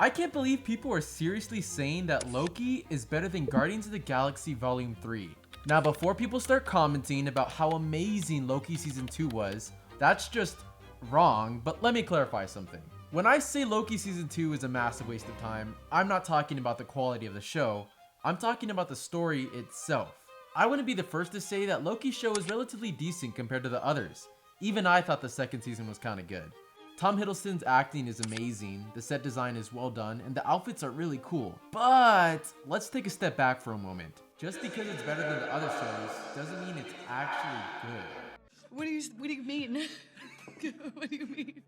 I can't believe people are seriously saying that Loki is better than Guardians of the Galaxy Volume 3. Now, before people start commenting about how amazing Loki Season 2 was, that's just wrong, but let me clarify something. When I say Loki Season 2 is a massive waste of time, I'm not talking about the quality of the show, I'm talking about the story itself. I wouldn't be the first to say that Loki's show is relatively decent compared to the others. Even I thought the second season was kinda good. Tom Hiddleston's acting is amazing, the set design is well done, and the outfits are really cool. But let's take a step back for a moment. Just because it's better than the other shows doesn't mean it's actually good. What do you mean? What do you mean?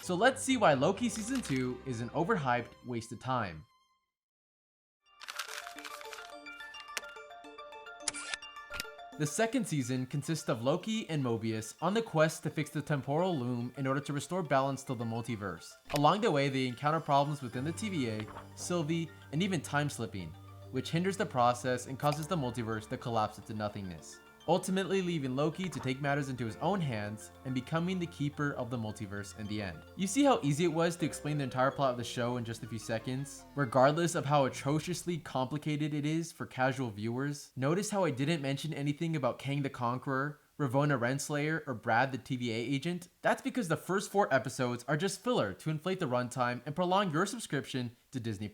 So let's see why Loki Season 2 is an overhyped waste of time. The second season consists of Loki and Mobius on the quest to fix the temporal loom in order to restore balance to the multiverse. Along the way, they encounter problems within the TVA, Sylvie, and even time slipping, which hinders the process and causes the multiverse to collapse into nothingness, ultimately leaving Loki to take matters into his own hands and becoming the keeper of the multiverse in the end. You see how easy it was to explain the entire plot of the show in just a few seconds? Regardless of how atrociously complicated it is for casual viewers, notice how I didn't mention anything about Kang the Conqueror, Ravonna Renslayer, or Brad the TVA agent? That's because the first 4 episodes are just filler to inflate the runtime and prolong your subscription to Disney+.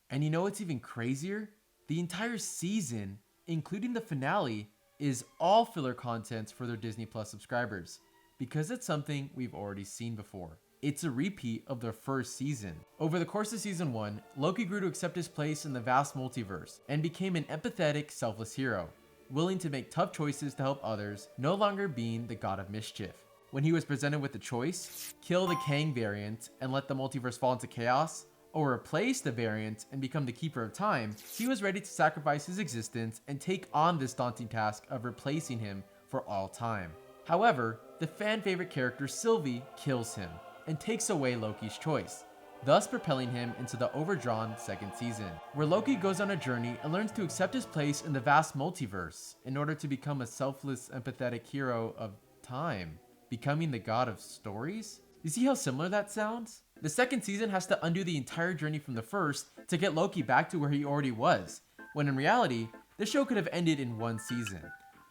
And you know what's even crazier? The entire season, including the finale, is all filler content for their Disney Plus subscribers, because it's something we've already seen before. It's a repeat of their first season. Over the course of season 1, Loki grew to accept his place in the vast multiverse and became an empathetic, selfless hero, willing to make tough choices to help others, no longer being the god of mischief. When he was presented with the choice, kill the Kang variant and let the multiverse fall into chaos, or replace the variant and become the keeper of time, he was ready to sacrifice his existence and take on this daunting task of replacing him for all time. However, the fan favorite character Sylvie kills him and takes away Loki's choice, thus propelling him into the overdrawn second season, where Loki goes on a journey and learns to accept his place in the vast multiverse in order to become a selfless, empathetic hero of time, becoming the god of stories? You see how similar that sounds? The second season has to undo the entire journey from the first to get Loki back to where he already was, when in reality, the show could have ended in one season.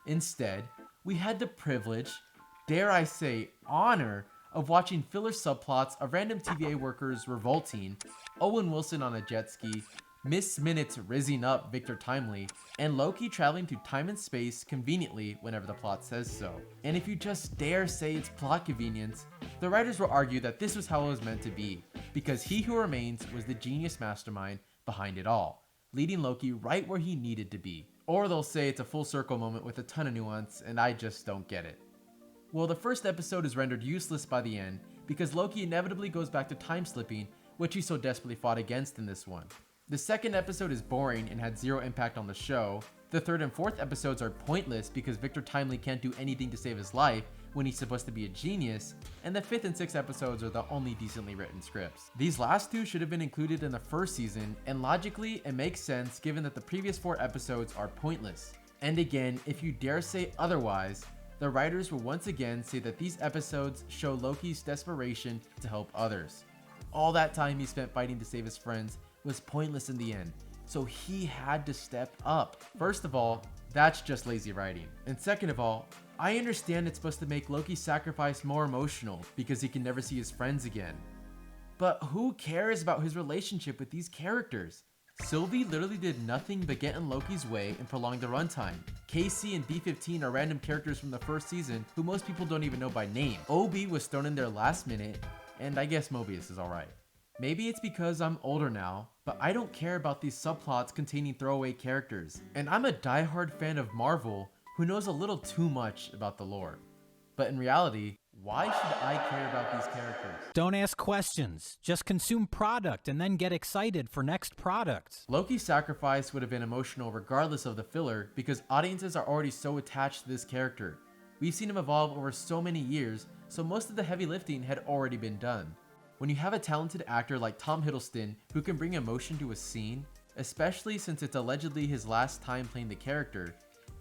Instead, we had the privilege, dare I say honor, of watching filler subplots of random TVA workers revolting, Owen Wilson on a jet ski, Miss Minutes rizzing up Victor Timely, and Loki traveling to time and space conveniently whenever the plot says so. And if you just dare say it's plot convenience, the writers will argue that this was how it was meant to be, because He Who Remains was the genius mastermind behind it all, leading Loki right where he needed to be. Or they'll say it's a full circle moment with a ton of nuance, and I just don't get it. Well, the first episode is rendered useless by the end, because Loki inevitably goes back to time slipping, which he so desperately fought against in this one. The second episode is boring and had zero impact on the show. The third and fourth episodes are pointless because Victor Timely can't do anything to save his life when he's supposed to be a genius, and the fifth and sixth episodes are the only decently written scripts. These last 2 should have been included in the first season, and logically it makes sense given that the previous 4 episodes are pointless. And again, if you dare say otherwise, the writers will once again say that these episodes show Loki's desperation to help others. All that time he spent fighting to save his friends was pointless in the end, so he had to step up. First of all, that's just lazy writing. And second of all, I understand it's supposed to make Loki's sacrifice more emotional because he can never see his friends again. But who cares about his relationship with these characters? Sylvie literally did nothing but get in Loki's way and prolong the runtime. Casey and B-15 are random characters from the first season who most people don't even know by name. OB was thrown in there last minute, and I guess Mobius is alright. Maybe it's because I'm older now, but I don't care about these subplots containing throwaway characters. And I'm a diehard fan of Marvel who knows a little too much about the lore. But in reality, why should I care about these characters? Don't ask questions. Just consume product and then get excited for next product. Loki's sacrifice would have been emotional regardless of the filler because audiences are already so attached to this character. We've seen him evolve over so many years, so most of the heavy lifting had already been done. When you have a talented actor like Tom Hiddleston who can bring emotion to a scene, especially since it's allegedly his last time playing the character,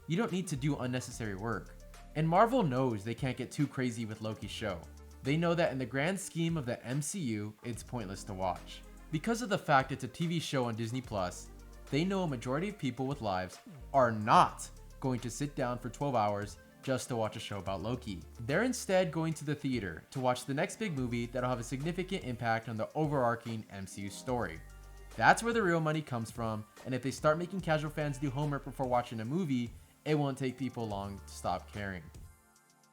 you don't need to do unnecessary work. And Marvel knows they can't get too crazy with Loki's show. They know that in the grand scheme of the MCU, it's pointless to watch. Because of the fact it's a TV show on Disney Plus, they know a majority of people with lives are not going to sit down for 12 hours just to watch a show about Loki. They're instead going to the theater to watch the next big movie that'll have a significant impact on the overarching MCU story. That's where the real money comes from, and if they start making casual fans do homework before watching a movie, it won't take people long to stop caring.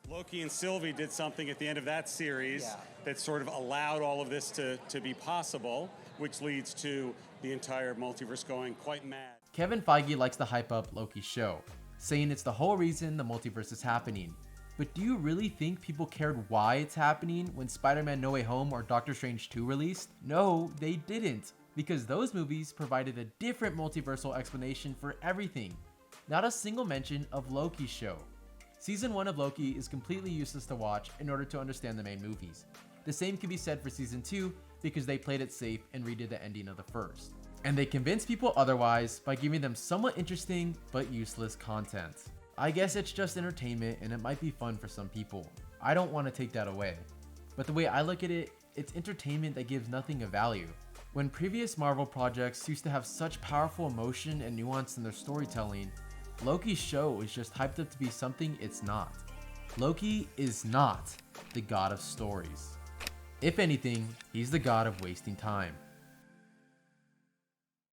Loki and Sylvie did something at the end of that series that sort of allowed all of this to be possible, which leads to the entire multiverse going quite mad. Kevin Feige likes to hype up Loki's show, saying it's the whole reason the multiverse is happening. But do you really think people cared why it's happening when Spider-Man No Way Home or Doctor Strange 2 released? No, they didn't, because those movies provided a different multiversal explanation for everything. Not a single mention of Loki's show. Season 1 of Loki is completely useless to watch in order to understand the main movies. The same can be said for Season 2 because they played it safe and redid the ending of the first. And they convinced people otherwise by giving them somewhat interesting but useless content. I guess it's just entertainment and it might be fun for some people. I don't want to take that away. But the way I look at it, it's entertainment that gives nothing of value. When previous Marvel projects used to have such powerful emotion and nuance in their storytelling, Loki's show is just hyped up to be something it's not. Loki is not the god of stories. If anything, he's the god of wasting time.